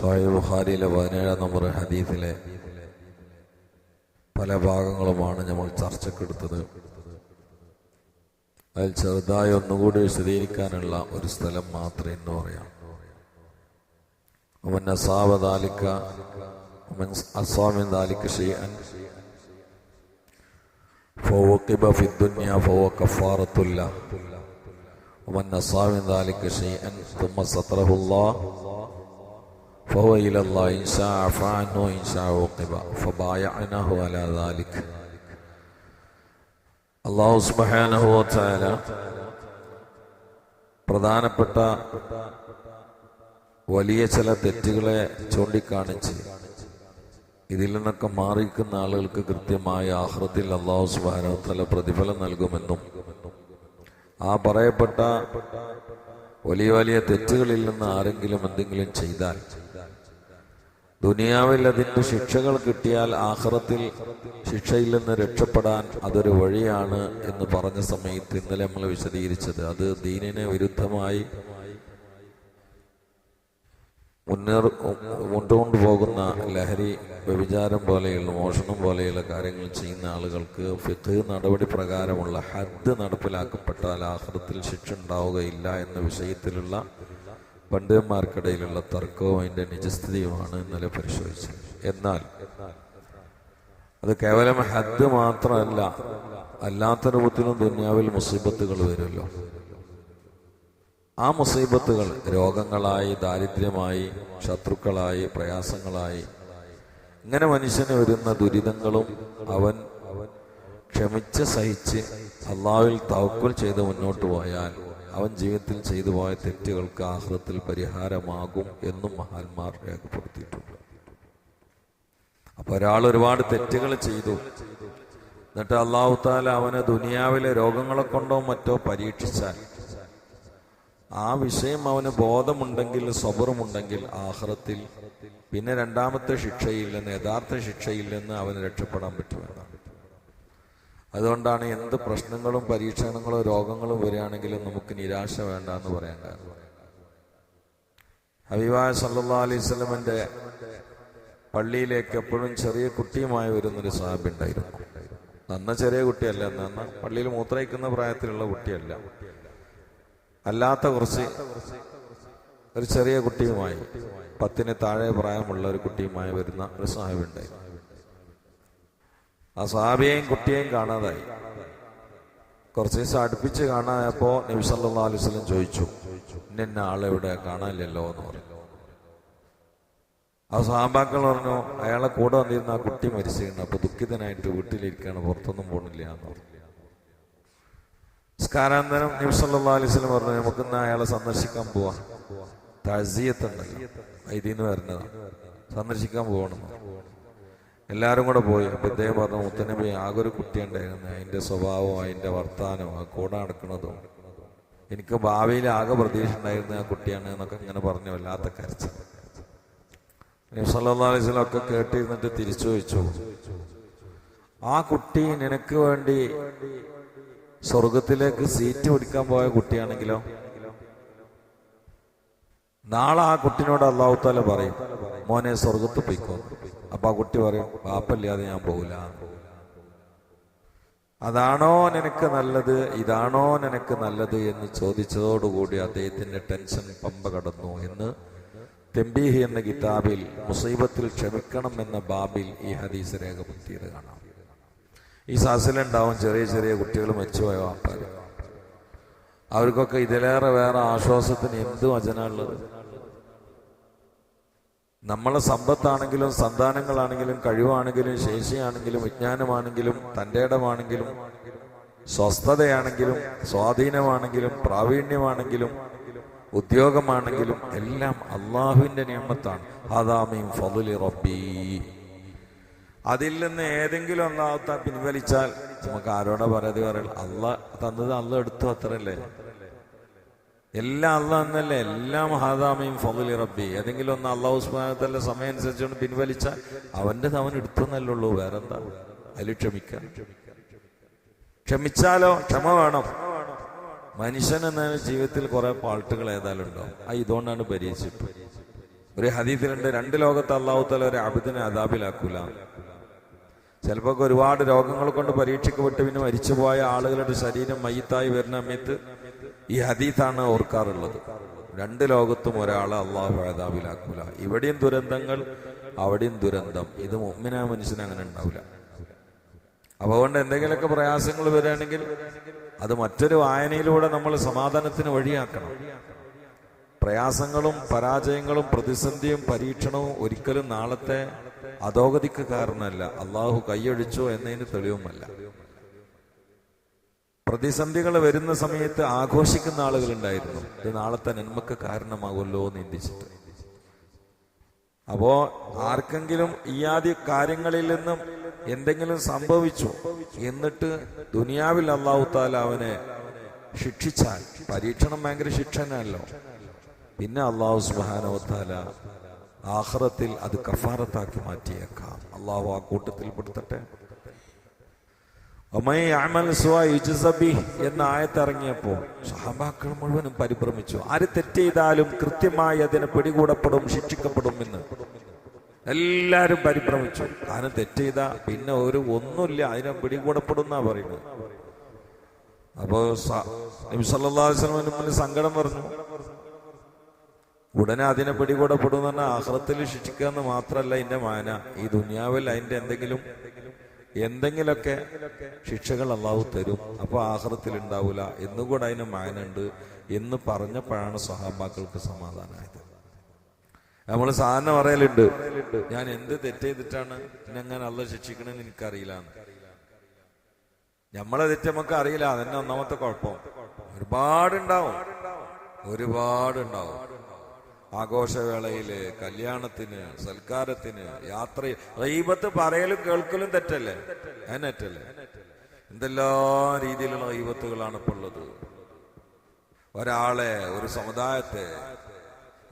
Sahih ബുഖാരിയിലെ 17 number ഹദീസിലെ പല ഭാഗങ്ങളുമാണ് നമ്മൾ ചർച്ചക്കെടുത്തത്. അതിൽ ചെറുതായി ഒന്നുകൂടി വിശദീകരിക്കാനുള്ള ഒരു സ്ഥലം മാത്രമേ എന്ന് പറയാം. ومن أصاب ذلك ومن أصاب من ذلك شيئا فوقب في الدنيا فهو كفارة له ومن أصاب من ذلك شيئا ثم ستره الله فهو إلى الله إن شاء عفا عنه وإن شاء عوقب فبايعناه على ذلك. അല്ലാഹു സുബ്ഹാനഹു വ തആല പ്രധാനപ്പെട്ട വലിയ ചില തെറ്റുകളെ ചൂണ്ടിക്കാണിച്ച് ഇതിൽ നിന്നൊക്കെ മാറിയിരിക്കുന്ന ആളുകൾക്ക് കൃത്യമായ ആഖിറത്തിൽ അല്ലാഹു സുബ്ഹാനഹു വ തആല പ്രതിഫലം നൽകുമെന്നും ആ പറയപ്പെട്ട വലിയ വലിയ തെറ്റുകളിൽ നിന്ന് ആരെങ്കിലും എന്തെങ്കിലും ചെയ്താൽ ദുനിയാവിൽ അതിൻ്റെ ശിക്ഷകൾ കിട്ടിയാൽ ആഖിറത്തിൽ ശിക്ഷയിൽ നിന്ന് രക്ഷപ്പെടാൻ അതൊരു വഴിയാണ് എന്ന് പറഞ്ഞ സമയത്ത് ഇന്നലെ നമ്മൾ വിശദീകരിച്ചത് അത് ദീനിന് വിരുദ്ധമായി മുന്നോട്ട് പോകുന്ന ലഹരി, വ്യഭിചാരം പോലെയുള്ള, മോഷണം പോലെയുള്ള കാര്യങ്ങൾ ചെയ്യുന്ന ആളുകൾക്ക് ഫിഖ് നടപടി പ്രകാരമുള്ള ഹദ് നടപ്പിലാക്കപ്പെട്ടാൽ ആഖിറത്തിൽ ശിക്ഷ ഉണ്ടാവുകയില്ല എന്ന വിഷയത്തിലുള്ള പണ്ഡിതന്മാർക്കിടയിലുള്ള തർക്കവും അതിൻ്റെ നിജസ്ഥിതിയുമാണ് ഇന്നലെ പരിശോധിച്ചത്. എന്നാൽ അത് കേവലം ഹദ് മാത്രമല്ല, അല്ലാത്ത രൂപത്തിലും ദുനിയാവിൽ മുസീബത്തുകൾ വരുമല്ലോ. ആ മുസീബത്തുകൾ രോഗങ്ങളായി, ദാരിദ്ര്യമായി, ശത്രുക്കളായി, പ്രയാസങ്ങളായി, ഇങ്ങനെ മനുഷ്യന് വരുന്ന ദുരിതങ്ങളും അവൻ ക്ഷമിച്ച് സഹിച്ച് അല്ലാഹുവിൽ തവക്കുൽ ചെയ്ത് മുന്നോട്ട് പോയാൽ അവൻ ജീവിതത്തിൽ ചെയ്തു പോയ തെറ്റുകൾക്ക് ആഖിറത്തിൽ പരിഹാരമാകും എന്നും മഹാന്മാർ രേഖപ്പെടുത്തിയിട്ടുണ്ട്. അപ്പൊ ഒരാൾ ഒരുപാട് തെറ്റുകൾ ചെയ്തു, എന്നിട്ട് അല്ലാഹു തആല അവനെ ദുനിയാവിലെ രോഗങ്ങളെ കൊണ്ടോ മറ്റോ പരീക്ഷിച്ചാൽ ആ വിഷയം അവന് ബോധമുണ്ടെങ്കിൽ, സബറുമുണ്ടെങ്കിൽ ആഖിറത്തിൽ പിന്നെ രണ്ടാമത്തെ ശിക്ഷയിൽ നിന്ന്, യഥാർത്ഥ ശിക്ഷയിൽ നിന്ന് അവന് രക്ഷപ്പെടാൻ പറ്റുമെന്നാണ്. അതുകൊണ്ടാണ് എന്ത് പ്രശ്നങ്ങളും പരീക്ഷണങ്ങളും രോഗങ്ങളും വരികയാണെങ്കിലും നമുക്ക് നിരാശ വേണ്ട എന്ന് പറയാൻ കാരണം. ഹബീബായ സല്ലല്ലാഹു അലൈഹി വസല്ലമയുടെ പള്ളിയിലേക്ക് എപ്പോഴും ചെറിയ കുട്ടിയുമായി വരുന്നൊരു സ്വഹാബി ഉണ്ടായിരുന്നു. നന്ന ചെറിയ കുട്ടിയല്ല, നന്ന പള്ളിയിൽ മൂത്രയിക്കുന്ന പ്രായത്തിലുള്ള കുട്ടിയല്ല, അല്ലാത്ത കുറച്ച് ഒരു ചെറിയ കുട്ടിയുമായി, 10 താഴെ പ്രായമുള്ള ഒരു കുട്ടിയുമായി വരുന്ന ഒരു സ്വഹാബി ഉണ്ടായിരുന്നു. ആ സ്വഹാബിയെയും കുട്ടിയെയും കാണാതായി. കുറച്ച് ദിവസം അടുപ്പിച്ച് കാണാതായപ്പോ നബി സല്ലല്ലാഹു അലൈഹി വസല്ലം ചോദിച്ചു, ഇന്ന ആളെവിടെ കാണാനില്ലല്ലോ എന്ന് പറഞ്ഞു. ആ സ്വഹാബാക്കൾ പറഞ്ഞു, അയാളെ കൂടെ വന്നിരുന്ന ആ കുട്ടി മരിച്ചിരുന്നു, അപ്പൊ ദുഃഖിതനായിട്ട് വീട്ടിലിരിക്കുകയാണ്, പുറത്തൊന്നും പോണില്ല എന്ന് പറഞ്ഞു. സ്കാരാന്തരം നബി സല്ലല്ലാഹു അലൈഹി വസല്ലം പറഞ്ഞു, നമുക്കിന്ന് അയാളെ സന്ദർശിക്കാൻ പോവാ, തഅസിയത്തുണ്ടല്ലോ, ഇതിന്ന് വരുന്നതാണ്, സന്ദർശിക്കാൻ പോകണം. എല്ലാവരും കൂടെ പോയി. അപ്പൊ ഇദ്ദേഹം പറഞ്ഞു, മുത്തനബി ആകെ ഒരു കുട്ടിയുണ്ടായിരുന്നു, അതിന്റെ സ്വഭാവവും അതിന്റെ വർത്താനവും ആ കൂടെ നടക്കുന്നതും എനിക്ക് ഭാവിയിൽ ആകെ പ്രതീക്ഷ ഉണ്ടായിരുന്ന ആ കുട്ടിയാണ് എന്നൊക്കെ ഇങ്ങനെ പറഞ്ഞു. വല്ലാത്ത കരച്ച. നബി സല്ലല്ലാഹു അലൈഹി വസല്ലം ഒക്കെ കേട്ടിരുന്നിട്ട് തിരിച്ചു ചോദിച്ചു, ആ കുട്ടി നിനക്ക് വേണ്ടി സ്വർഗത്തിലേക്ക് സീറ്റ് പിടിക്കാൻ പോയ കുട്ടിയാണെങ്കിലോ നാളെ ആ കുട്ടിനോട് അല്ലാഹു തആല പറയും, മോനെ സ്വർഗത്ത് പോയിക്കോ. അപ്പൊ ആ കുട്ടി പറയും, പാപ്പല്ലാതെ ഞാൻ പോകില്ല. അതാണോ നിനക്ക് നല്ലത്, ഇതാണോ നിനക്ക് നല്ലത് എന്ന് ചോദിച്ചതോടുകൂടി അദ്ദേഹത്തിന്റെ ടെൻഷൻ പമ്പ കടന്നു എന്ന് തംബീഹ് എന്ന കിതാബിൽ മുസീബത്തിൽ ക്ഷമിക്കണം എന്ന ബാബിൽ ഈ ഹദീസ് രേഖപ്പെടുത്തിയത് കാണാം. ഈ സാസിലുണ്ടാവും ചെറിയ ചെറിയ കുട്ടികൾ മരിച്ചുപോയ വാപ്പാര്. അവർക്കൊക്കെ ഇതിലേറെ വേറെ ആശ്വാസത്തിന് എന്ത് വചനമുള്ളത്? നമ്മളെ സമ്പത്താണെങ്കിലും, സന്താനങ്ങളാണെങ്കിലും, കഴിവാണെങ്കിലും, ശേഷിയാണെങ്കിലും, വിജ്ഞാനമാണെങ്കിലും, തൻ്റെ ഇടമാണെങ്കിലും, സ്വസ്ഥതയാണെങ്കിലും, സ്വാധീനമാണെങ്കിലും, പ്രാവീണ്യമാണെങ്കിലും, ഉദ്യോഗമാണെങ്കിലും എല്ലാം അള്ളാഹുവിന്റെ നിഅമത്താണ്. ഹാദാ മിൻ ഫദ്ലി റബ്ബി. അതിൽ നിന്ന് ഏതെങ്കിലും ഒന്നാമത്തെ പിൻവലിച്ചാൽ നമുക്ക് ആരോടെ പറയാതെ പറയണം, അള്ളാഹ് തന്നത് അള്ളാഹ് എടുത്തു, അത്രല്ലേ? എല്ലാം അള്ളാഹ് എന്നല്ലേ? എല്ലാം ഹാദാ മിൻ ഫദ്ലി റബ്ബി. ഏതെങ്കിലും ഒന്ന് അള്ളാഹു സുബ്ഹാനഹു വ തആല സമയം അനുസരിച്ചുകൊണ്ട് പിൻവലിച്ചാൽ അവന്റെ അവൻ എടുത്തു എന്നല്ലുള്ളൂ, വേറെന്താ? അതിൽ ക്ഷമിക്കാൻ. ക്ഷമിച്ചാലോ ക്ഷമ വേണം. മനുഷ്യൻ എന്ന ജീവിതത്തിൽ കുറെ പാൾട്ടുകൾ ഏതായാലും ഉണ്ടാവും. ഇതുകൊണ്ടാണ് പരിഹരിച്ചിട്ട് ഒരു ഹദീസിലുണ്ട്, 2 ലോകത്ത് അല്ലാഹു തആല ഒരു അബ്ദിനെ അദാബിലാക്കൂല. ചിലപ്പോൾ ഒരുപാട് രോഗങ്ങൾ കൊണ്ട് പരീക്ഷിക്കപ്പെട്ട് പിന്നെ മരിച്ചുപോയ ആളുകളുടെ ശരീരം മയ്യിത്തായി വരുന്ന സമയത്ത് ഈ ഹദീസാണ് ഓർക്കാറുള്ളത്. 2 ലോകത്തും ഒരാളെ അള്ളാഹു അദാബിലാക്കൂല. ഇവിടെയും ദുരന്തങ്ങൾ, അവിടെയും ദുരന്തം. ഇത് മുഅ്മിനായ മനുഷ്യന് അങ്ങനെ ഉണ്ടാവില്ല. അതുകൊണ്ട് എന്തെങ്കിലുമൊക്കെ പ്രയാസങ്ങൾ വരികയാണെങ്കിൽ അത് മറ്റൊരു വായനയിലൂടെ നമ്മൾ സമാധാനത്തിന് വഴിയാക്കണം. പ്രയാസങ്ങളും പരാജയങ്ങളും പ്രതിസന്ധിയും പരീക്ഷണവും ഒരിക്കലും നാളത്തെ അധോഗതിക്ക് കാരണമല്ല, അള്ളാഹു കൈയൊഴിച്ചോ എന്നതിന് തെളിവുമല്ല. പ്രതിസന്ധികൾ വരുന്ന സമയത്ത് ആഘോഷിക്കുന്ന ആളുകളുണ്ടായിരുന്നു, ഇത് നാളത്തെ നന്മക്ക് കാരണമാകുമല്ലോ എന്ന് ചിന്തിച്ചിട്ട്. അപ്പോ ആർക്കെങ്കിലും ഈ ആദ്യ കാര്യങ്ങളിൽ നിന്നും എന്തെങ്കിലും സംഭവിച്ചു എന്നിട്ട് ദുനിയാവിൽ അല്ലാഹു തആല അവനെ ശിക്ഷിച്ചാൽ, പരീക്ഷണം ഭയങ്കര ശിക്ഷനല്ലോ, പിന്നെ അല്ലാഹു സുബ്ഹാനഹു വ തആല ആഖിറത്തിൽ അത് കഫാറത്താക്കി മാറ്റിയേക്കാം. അല്ലാഹു ആ കൂട്ടത്തിൽ പെടുത്തട്ടെ. എന്ന ആയത്തിറങ്ങിയപ്പോൾ സഹാബാക്കൾ മുഴുവനും പരിഭ്രമിച്ചു. ആര് തെറ്റ് ചെയ്താലും കൃത്യമായി അതിനെ പിടികൂടപ്പെടും, ശിക്ഷിക്കപ്പെടും എന്ന് എല്ലാരും പരിഭ്രമിച്ചു. കാരണം തെറ്റ് ചെയ്താ പിന്നെ ഒന്നുമില്ല, അതിനെ പിടികൂടപ്പെടുന്നാ പറയുന്നത്. അപ്പോ നബി സല്ലല്ലാഹു അലൈഹി വസല്ലം സങ്കടം പറഞ്ഞു. ഉടനെ അതിനെ പിടികൂടപ്പെടുന്ന പറഞ്ഞാൽ ആഖിറത്തിൽ ശിക്ഷിക്കുക എന്ന് മാത്രമല്ല ഇതിന്റെ മാന, ഈ ദുനിയാവിൽ അതിന്റെ എന്തെങ്കിലൊക്കെ ശിക്ഷകൾ അള്ളാഹു തരും. അപ്പൊ ആഖിറത്തിൽ ഉണ്ടാവില്ല എന്നുകൂടെ അതിന് മാനുണ്ട് എന്ന് പറഞ്ഞപ്പോഴാണ് സ്വഹാബാക്കൾക്ക് സമാധാനമായത്. നമ്മൾ സാധാരണ പറയലുണ്ട്, ഞാൻ എന്ത് തെറ്റ് ചെയ്തിട്ടാണ് എന്നെങ്ങനെ അള്ളാഹു ശിക്ഷിക്കണമെന്ന് എനിക്കറിയില്ല. നമ്മളെ തെറ്റ് നമുക്ക് അറിയില്ല, അതന്നെ ഒന്നാമത്തെ കുഴപ്പം. ഒരുപാടുണ്ടാവും. ആഘോഷവേളയില്, കല്യാണത്തിന്, സൽക്കാരത്തിന്, യാത്ര, ഗീബത്ത് പറയലും കേൾക്കലും തെറ്റല്ലേ? അതിനറ്റല്ലേ? എന്തെല്ലാം രീതിയിലുള്ള ഗീബത്തുകളാണ് ഇപ്പോൾ ഉള്ളത്. ഒരാളെ, ഒരു സമുദായത്തെ,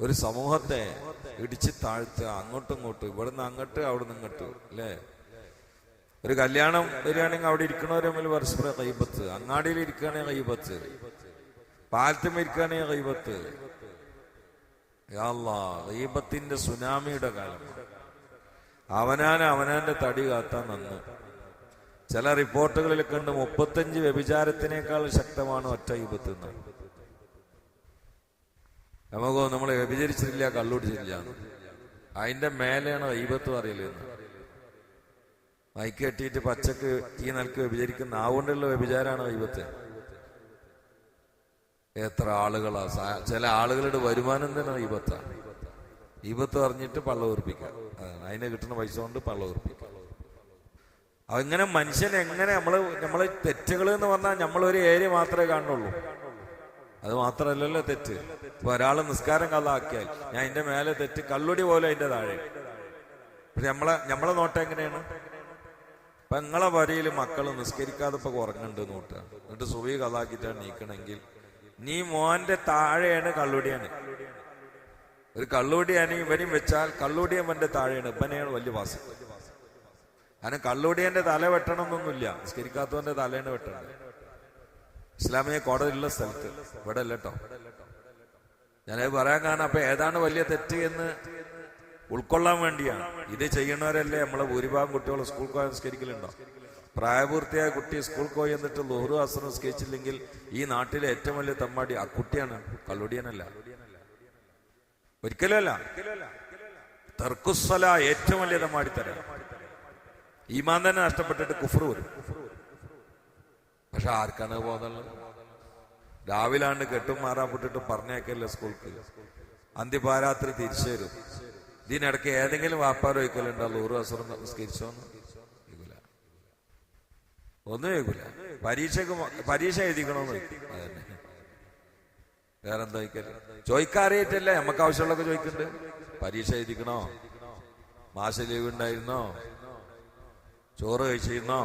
ഒരു സമൂഹത്തെ ഇടിച്ച് താഴ്ത്തുക, അങ്ങോട്ടും ഇങ്ങോട്ടും, ഇവിടുന്ന് അങ്ങോട്ട് അവിടുന്ന് ഇങ്ങോട്ട്, അല്ലേ? ഒരു കല്യാണം വരികയാണെങ്കിൽ അവിടെ ഇരിക്കണവരെ തമ്മിൽ പരസ്പരം ഗീബത്ത്, അങ്ങാടിയിൽ ഇരിക്കുകയാണെങ്കിൽ ഗീബത്ത്, പാലത്തും ഇരിക്കുകയാണെങ്കിൽ ഗീബത്ത്. യാ അല്ലാഹ്, ഗീബത്തിന്റെ സുനാമിയുടെ കാലം. അവനാന്റെ തടി കാത്താൻ നന്ന്. ചില റിപ്പോർട്ടുകളിൽ കണ്ട് 35 വ്യഭിചാരത്തിനേക്കാൾ ശക്തമാണ് ഒറ്റ ഗീബത്ത് എന്ന്. നമുക്ക് നമ്മൾ വ്യഭിചരിച്ചിട്ടില്ല, കള്ളുടിച്ചിട്ടില്ല, അതിന്റെ മേലെയാണ് ഗീബത്ത് പറയലെന്ന്. മൈക്ക് കെട്ടിയിട്ട് പച്ചക്ക് ഈ നിലക്ക് വ്യഭിചരിക്കുന്ന ആവുകൊണ്ടുള്ള വ്യഭിചാരമാണ് ഗീബത്ത്. എത്ര ആളുകളാ! ചില ആളുകളുടെ വരുമാനം തന്നെ ഗീബത്താണ്. ഗീബത്ത് പറഞ്ഞിട്ട് പള്ള ഉറപ്പിക്കാം, അതിന് കിട്ടുന്ന പൈസ കൊണ്ട് പള്ള ഉറപ്പിക്കാം. അങ്ങനെ മനുഷ്യൻ എങ്ങനെ നമ്മള് തെറ്റുകൾ എന്ന് പറഞ്ഞാൽ നമ്മളൊരു ഏരിയ മാത്രമേ കാണുള്ളൂ. അത് മാത്രമല്ലല്ലോ തെറ്റ്. ഇപ്പൊ ഒരാള് നിസ്കാരം കള്ളാക്കിയാൽ ഞാൻ അതിന്റെ മേലെ തെറ്റ്, കള്ളുടി പോലെ അതിന്റെ താഴെ. പക്ഷെ നമ്മളെ നോട്ടം എങ്ങനെയാണ്? ഇപ്പൊ നിങ്ങളെ വരയിൽ മക്കള് നിസ്കരിക്കാതെ ഇപ്പൊ കുറഞ്ഞുണ്ട് നോട്ടുക, എന്നിട്ട് സുബഹി കള്ളാക്കിയിട്ടാണ് നീക്കണമെങ്കിൽ നീ മോന്റെ താഴെയാണ് കള്ളുടിയാണ്. ഒരു കള്ളുടിയാണ് ഇവനും വെച്ചാൽ കള്ളുടിയവന്റെ താഴെയാണ്, ഇവനെയാണ് വലിയ വാസം. കാരണം കള്ളുടിയന്റെ തല വെട്ടണം എന്നൊന്നുമില്ല, നിസ്കരിക്കാത്തവന്റെ തലയാണ് വെട്ടണം. ഇസ്ലാമിക കോടതിയുള്ള സ്ഥലത്ത്, ഇവിടെ അല്ല കേട്ടോ. ഞാനത് പറയാൻ കാരണം അപ്പൊ ഏതാണ് വലിയ തെറ്റ് എന്ന് ഉൾക്കൊള്ളാൻ വേണ്ടിയാണ്. ഇത് ചെയ്യണവരല്ലേ നമ്മളെ ഭൂരിഭാഗം കുട്ടികൾ സ്കൂൾ പോയി നിസ്കരിക്കലുണ്ടോ? പ്രായപൂർത്തിയായ കുട്ടി സ്കൂൾ പോയി എന്നിട്ട് ളുഹ്റും അസ്റും നിസ്കരിച്ചില്ലെങ്കിൽ ഈ നാട്ടിലെ ഏറ്റവും വലിയ തമ്മാടി ആ കുട്ടിയാണ്, കള്ളുടിയനല്ല. ഒരിക്കലുമല്ല. തർക്കുസ്സല ഏറ്റവും വലിയ തമ്മാടി തരാം. ഈമാൻ തന്നെ നഷ്ടപ്പെട്ടിട്ട് കുഫ്ർ വരും. പക്ഷെ ആർക്കാണ് പോകുന്നത്? രാവിലാണ്ട് കെട്ടും മാറാപ്പെട്ടിട്ട് പറഞ്ഞേക്കല്ലേ സ്കൂൾക്ക്, അന്ത്യപാരാത്രി തിരിച്ചു വരും. ഇതിനിടയ്ക്ക് ഏതെങ്കിലും വ്യാപാരം വയ്ക്കലുണ്ടോ ളുഹ്റും അസ്റും നിസ്കരിച്ചോന്ന്? ഒന്നും ചോദിക്കില്ല. പരീക്ഷ എഴുതിക്കണോന്ന് ചോദിക്കും. അതന്നെ, വേറെന്താ ചോദിക്കല്? ചോദിക്കാറിയിട്ടല്ലേ നമുക്ക് ആവശ്യമുള്ളതൊക്കെ ചോദിക്കുന്നുണ്ട്. പരീക്ഷ എഴുതിക്കണോ? മാസ ലീവ് ഉണ്ടായിരുന്നോ? ചോറ് കഴിച്ചിരുന്നോ?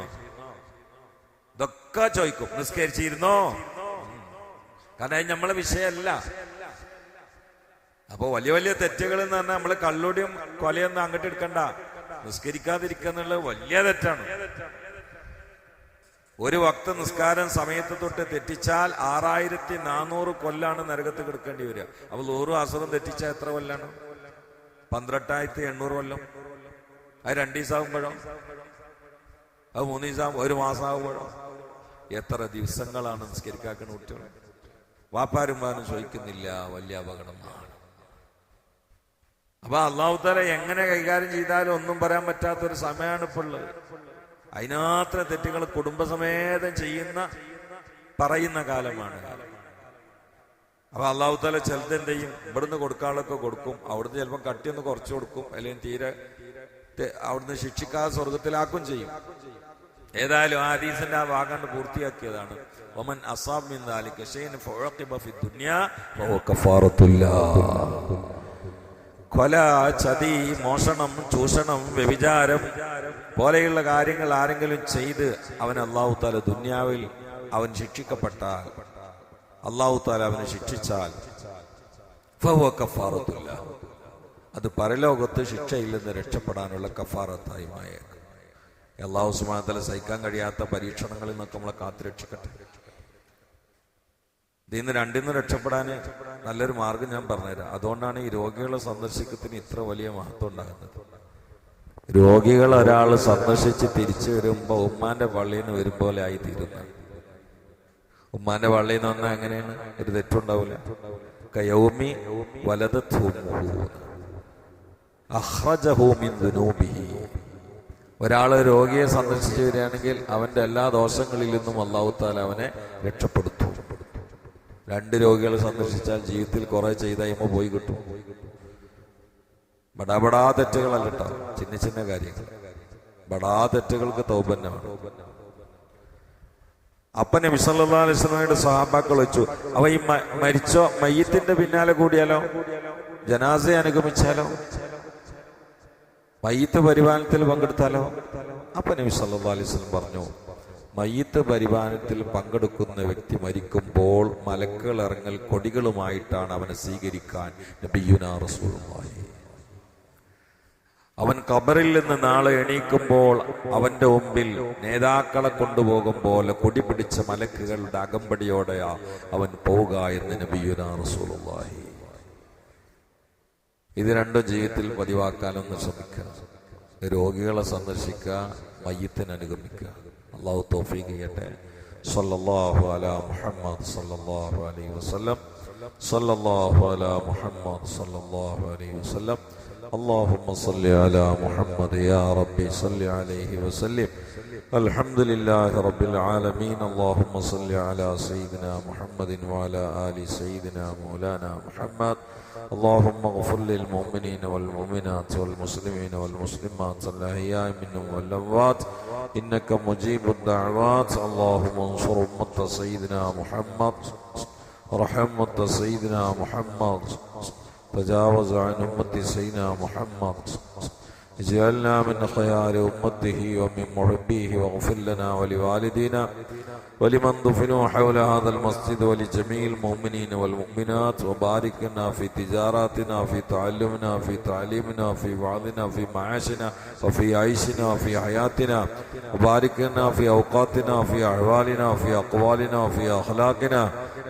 ഇതൊക്കെ ചോദിക്കും. നിസ്കരിച്ചിരുന്നോ? കാരണം അത് നമ്മളെ വിഷയമല്ല. അപ്പൊ വലിയ വലിയ തെറ്റുകൾ എന്ന് പറഞ്ഞാൽ നമ്മള് കള്ളുടിയും കൊലയൊന്നും അങ്ങോട്ട് എടുക്കണ്ട. നിസ്കരിക്കാതിരിക്കുക എന്നുള്ളത് വലിയ തെറ്റാണ്. ഒരു വക്ത നിസ്കാരം സമയത്ത് തൊട്ട് തെറ്റിച്ചാൽ 6400 കൊല്ലാണ് നരകത്ത് കിടക്കേണ്ടി വരിക. അപ്പൊ ളുഹ്റും അസ്റും തെറ്റിച്ചാൽ എത്ര കൊല്ലാണ്? 18,800 കൊല്ലം. അത് 2 ദിവസമാകുമ്പോഴോ, അത് 3 ദിവസം, 1 മാസമാകുമ്പോഴോ, എത്ര ദിവസങ്ങളാണ് നിസ്കരിക്കാക്കുന്ന കുട്ടികൾ. വാപ്പാരും ചോദിക്കുന്നില്ല, വലിയ അപകടമാണ്. അപ്പൊ അല്ലാഹു തആല എങ്ങനെ കൈകാര്യം ചെയ്താലും ഒന്നും പറയാൻ പറ്റാത്തൊരു സമയമാണ് ഇപ്പോൾ ഉള്ളത്. അതിനാത്ര തെറ്റുകൾ കുടുംബസമേതം പറയുന്ന കാലമാണ്. അപ്പൊ അല്ലാഹു തആല ചിലത് എന്ത് ചെയ്യും, ഇവിടുന്ന് കൊടുക്കാനുള്ളൊക്കെ കൊടുക്കും, അവിടുന്ന് ചിലപ്പോൾ കട്ടിയൊന്ന് കുറച്ചു കൊടുക്കും, അല്ലെങ്കിൽ തീരെ അവിടുന്ന് ശിക്ഷിക്കാതെ സ്വർഗത്തിലാക്കും ചെയ്യും. ഏതായാലും ആ ഹദീസിന്റെ ആ ഭാഗം പൂർത്തിയാക്കിയതാണ്. വമൻ അസാബ് മിൻ ദാലിക ശൈഅൻ ഫഉഖിബ ഫിദ് ദുനിയാ ഫഹുവ കഫാറത്തുല്ലാഹ്. കൊല, ചതി, മോഷണം, ചൂഷണം, വ്യഭിചാരം പോലെയുള്ള കാര്യങ്ങൾ ആരെങ്കിലും ചെയ്ത് അവൻ അല്ലാഹു തആല ദുനിയാവിൽ അവൻ ശിക്ഷിക്കപ്പെട്ടാൽ, അല്ലാഹു തആല അവനെ ശിക്ഷിച്ചാൽ ഫഹുവ കഫാറത്തുല്ലാഹ്, അത് പരലോകത്ത് ശിക്ഷയിൽ നിന്ന് രക്ഷപ്പെടാനുള്ള കഫാറത്തായി മായേക്കും. അല്ലാഹു സുബ്ഹാനഹു വ തആല സഹിക്കാൻ കഴിയാത്ത പരീക്ഷണങ്ങളിൽ നിന്നൊക്കെ നമ്മളെ കാത്തുരക്ഷിക്കട്ടെ. ഇതിന്ന് രണ്ടിന്ന് രക്ഷപ്പെടാൻ നല്ലൊരു മാർഗം ഞാൻ പറഞ്ഞുതരാം. അതുകൊണ്ടാണ് ഈ രോഗികളെ സന്ദർശിക്കത്തിന് ഇത്ര വലിയ മഹത്വം ഉണ്ടാകുന്നത്. രോഗികൾ ഒരാൾ സന്ദർശിച്ച് തിരിച്ചു വരുമ്പോ ഉമ്മാന്റെ പള്ളിയിൽ നിന്ന് വരും പോലെ ആയി തീരുന്ന. ഉമ്മാന്റെ പള്ളിയിൽ നിന്ന് വന്നാൽ എങ്ങനെയാണ്, ഒരു തെറ്റുണ്ടാവില്ല. കയൗമി വലദത്ഹു അഖ്റജഹു മിൻ ദുനൂബിഹി. ഒരാള് രോഗിയെ സന്ദർശിച്ചു വരികയാണെങ്കിൽ അവന്റെ എല്ലാ ദോഷങ്ങളിൽ നിന്നും അല്ലാഹു തആല അവനെ രക്ഷപ്പെടുത്തും. 2 രോഗികളെ സന്ദർശിച്ചാൽ ജീവിതത്തിൽ കുറെ ചെയ്ത കഴിയുമ്പോൾ പോയി കിട്ടും. ബടാബടാ തെറ്റുകളല്ല കേട്ടോ, ചിന്ന ചിന്ന കാര്യങ്ങൾ. ബടാ തെറ്റുകൾക്ക് തൗബന്നാണ്. അപ്പൊ നബി സല്ലല്ലാഹു അലൈഹി വസല്ലമയുടെ സ്വഹാബാക്കൾ വെച്ചു, അവ ഈ മരിച്ചോ മയ്യിത്തിന്റെ പിന്നാലെ കൂടിയാലോ, ജനാസയെ അനുഗമിച്ചാലോ, മയ്യിത്ത് പരിപാലനത്തിൽ പങ്കെടുത്താലോ? അപ്പൊ നബി സല്ലല്ലാഹു അലൈഹി വസല്ലം പറഞ്ഞു, മയ്യിത്ത് പരിപാലനത്തിൽ പങ്കെടുക്കുന്ന വ്യക്തി മരിക്കുമ്പോൾ മലക്കുകൾ ഇറങ്ങൽ കൊടികളുമായിട്ടാണ് അവനെ സ്വീകരിക്കാൻ നബിയുനാ റസൂലുള്ളാഹി. അവൻ ഖബറിൽ നിന്ന് നാളെ എണീക്കുമ്പോൾ അവന്റെ മുമ്പിൽ നേതാക്കളെ കൊണ്ടുപോകും പോലെ കൊടി പിടിച്ച മലക്കുകളുടെ അകമ്പടിയോടെയാ അവൻ പോവുക എന്ന് നബിയുനാ റസൂലുള്ളാഹി. ഇത് രണ്ടും ജീവിതത്തിൽ പതിവാക്കാനൊന്ന് ശ്രമിക്കുക. രോഗികളെ സന്ദർശിക്കുക, മയ്യിത്തിനെ അനുഗമിക്കുക. അല്ലാഹു തൗഫീഖ് ചെയ്യട്ടെ. സല്ലല്ലാഹു അലാ മുഹമ്മദ് സല്ലല്ലാഹു അലൈഹി വസല്ലം. സല്ലല്ലാഹു അലാ മുഹമ്മദ് സല്ലല്ലാഹു അലൈഹി വസല്ലം. اللهم صل على محمد يا ربي صل عليه وسلم. الحمد لله رب العالمين. اللهم صل على سيدنا محمد وعلى آل سيدنا مولانا محمد. اللهم اغفر للمؤمنين والمؤمنات والمسلمين والمسلمات الأحياء منهم والأموات إنك مجيب الدعوات. اللهم انصر أمة سيدنا محمد، ارحم أمة سيدنا محمد، تجاوز عن أمة سيدنا محمد، اجعلنا من خيار أمته ومن محبيه، واغفر لنا ولوالدينا ولمن دفنوا حول هذا المسجد ولجميع المؤمنين والمؤمنات، وبارك لنا في تجاراتنا، في تعلمنا، في تعليمنا، في وعظنا، في معاشنا وفي عيشنا وفي حياتنا، وبارك لنا في أوقاتنا، في أحوالنا، في أقوالنا، وفي أخلاقنا،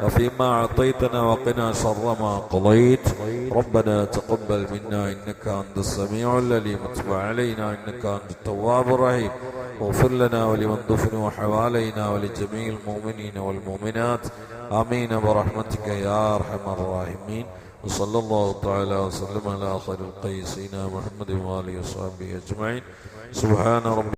وفيما أعطيتنا، وقنا شر ما قضيت. ربنا تقبل منا إنك أنت السميع العليم، وتب علينا إنك أنت التواب الرحيم، واغفر لنا ولمن دفنوا حوالينا ولجميع المؤمنين والمؤمنات. آمين برحمتك يا أرحم الراحمين. وصلى الله تعالى وسلم على خير القيسين محمد وآله وصحبه أجمعين. سبحان ربك.